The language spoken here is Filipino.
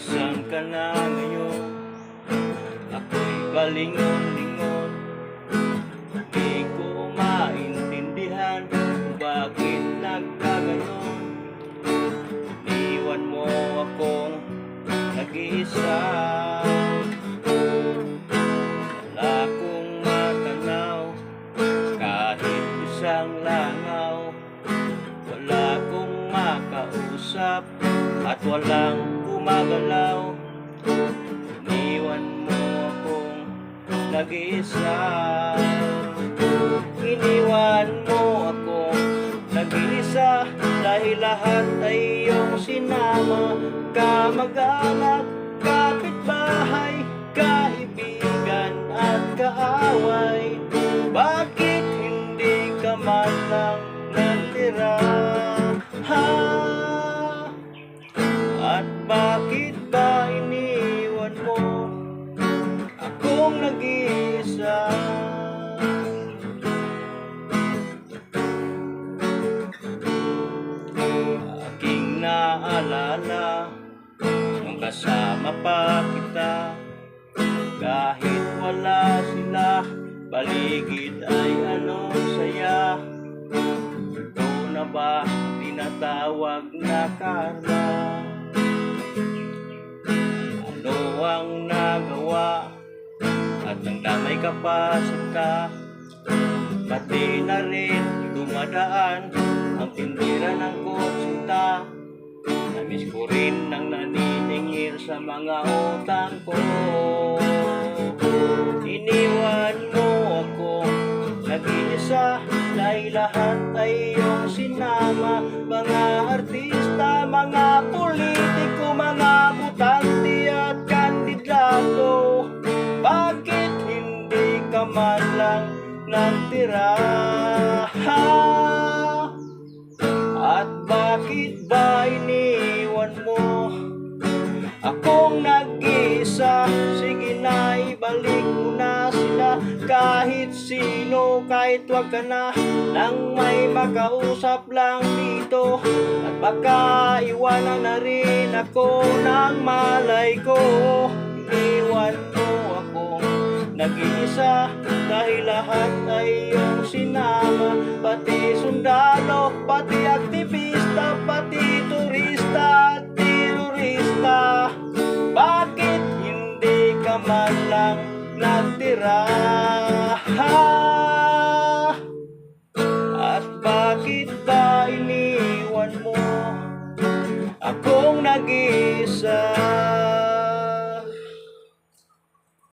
Saan ka na ngayon? Ako'y balingon-lingon. Di ko maintindihan kung bakit nagkaganon. Iniwan mo akong nag-iisa. Wala akong matanaw kahit isang langaw. Wala akong makausap at walang gumagalaw. Iniwan mo akong nag-iisa. Iniwan mo akong nag-iisa dahil lahat ay iyong sinama. Kamag-anak, kapitbahay, kaibigan at kaaway. Bakit hindi ka man lang natira? At bakit ba iniwan mo akong nag-iisa? Aking naalala nung kasama pa kita. Kahit wala sila, paligid ay anong saya. Ito na ba tinatawag na karma? Ano ang nagawa at nang damay ka pa sita? Pati na rin dumadaan ang tindira ng kotsinta. Namiss ko rin ang naniningil sa mga utang ko. Iniwan mo ako nag-iisa dahil lahat ay iyong sinama. Mga artista, mga politiko, mga butante at kandidato. Bakit hindi ka man lang nagtira? At bakit ba iniwan mo akong nag-iisa? Sige na, ibalik mo na sila. Kahit sino, kahit wag ka na nang may makausap lang dito. At baka iwanan na rin ako ng malay ko. Iniwan mo akong nag-iisa dahil lahat ay iyong sinama. Pati sundalo, pati aktivista, pati turista at terorista. Bakit hindi ka man lang nagtira? At bakit ba iniwan mo akong nag-iisa?